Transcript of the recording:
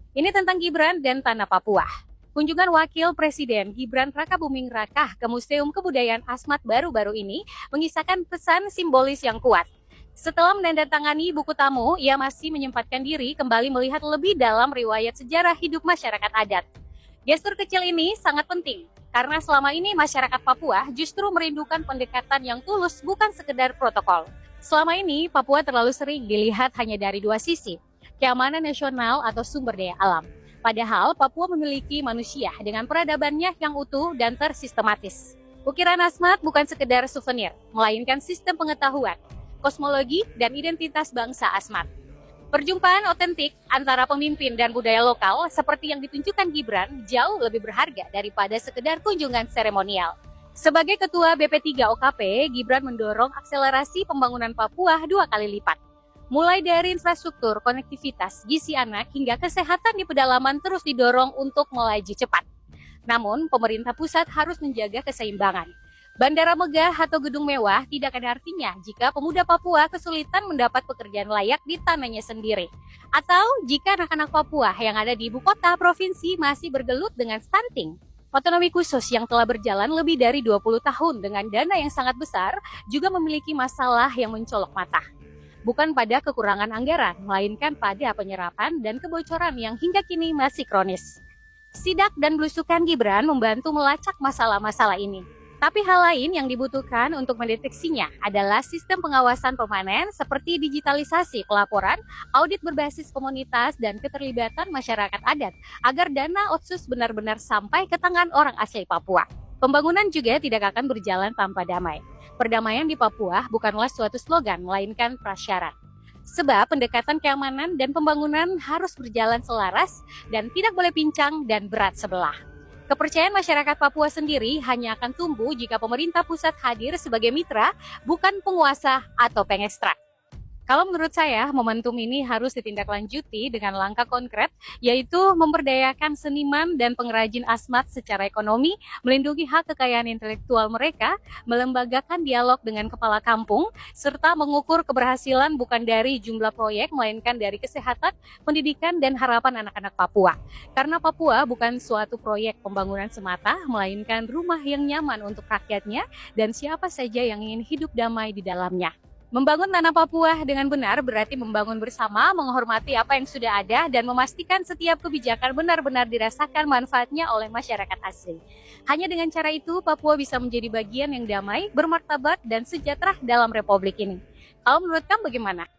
Ini tentang Gibran dan Tanah Papua. Kunjungan Wakil Presiden Gibran Rakabuming Raka ke Museum Kebudayaan Asmat baru-baru ini mengisahkan pesan simbolis yang kuat. Setelah menandatangani buku tamu, ia masih menyempatkan diri kembali melihat lebih dalam riwayat sejarah hidup masyarakat adat. Gestur kecil ini sangat penting, karena selama ini masyarakat Papua justru merindukan pendekatan yang tulus bukan sekedar protokol. Selama ini, Papua terlalu sering dilihat hanya dari dua sisi, keamanan nasional atau sumber daya alam. Padahal Papua memiliki manusia dengan peradabannya yang utuh dan tersistematis. Ukiran Asmat bukan sekedar souvenir, melainkan sistem pengetahuan, kosmologi, dan identitas bangsa Asmat. Perjumpaan otentik antara pemimpin dan budaya lokal seperti yang ditunjukkan Gibran jauh lebih berharga daripada sekedar kunjungan seremonial. Sebagai Ketua BP3 OKP, Gibran mendorong akselerasi pembangunan Papua 2 kali lipat. Mulai dari infrastruktur, konektivitas, gizi anak, hingga kesehatan di pedalaman terus didorong untuk melaju cepat. Namun, pemerintah pusat harus menjaga keseimbangan. Bandara megah atau gedung mewah tidak ada artinya jika pemuda Papua kesulitan mendapat pekerjaan layak di tanahnya sendiri. Atau jika anak-anak Papua yang ada di ibu kota provinsi masih bergelut dengan stunting. Otonomi khusus yang telah berjalan lebih dari 20 tahun dengan dana yang sangat besar juga memiliki masalah yang mencolok mata. Bukan pada kekurangan anggaran, melainkan pada penyerapan dan kebocoran yang hingga kini masih kronis. Sidak dan belusukan Gibran membantu melacak masalah-masalah ini. Tapi hal lain yang dibutuhkan untuk mendeteksinya adalah sistem pengawasan permanen seperti digitalisasi pelaporan, audit berbasis komunitas, dan keterlibatan masyarakat adat agar dana otsus benar-benar sampai ke tangan orang asli Papua. Pembangunan juga tidak akan berjalan tanpa damai. Perdamaian di Papua bukanlah suatu slogan, melainkan prasyarat. Sebab pendekatan keamanan dan pembangunan harus berjalan selaras dan tidak boleh pincang dan berat sebelah. Kepercayaan masyarakat Papua sendiri hanya akan tumbuh jika pemerintah pusat hadir sebagai mitra, bukan penguasa atau pengekstra. Kalau menurut saya, momentum ini harus ditindaklanjuti dengan langkah konkret, yaitu memberdayakan seniman dan pengrajin Asmat secara ekonomi, melindungi hak kekayaan intelektual mereka, melembagakan dialog dengan kepala kampung, serta mengukur keberhasilan bukan dari jumlah proyek, melainkan dari kesehatan, pendidikan, dan harapan anak-anak Papua. Karena Papua bukan suatu proyek pembangunan semata, melainkan rumah yang nyaman untuk rakyatnya, dan siapa saja yang ingin hidup damai di dalamnya. Membangun tanah Papua dengan benar berarti membangun bersama, menghormati apa yang sudah ada, dan memastikan setiap kebijakan benar-benar dirasakan manfaatnya oleh masyarakat asli. Hanya dengan cara itu, Papua bisa menjadi bagian yang damai, bermartabat, dan sejahtera dalam republik ini. Kalau menurut kamu bagaimana?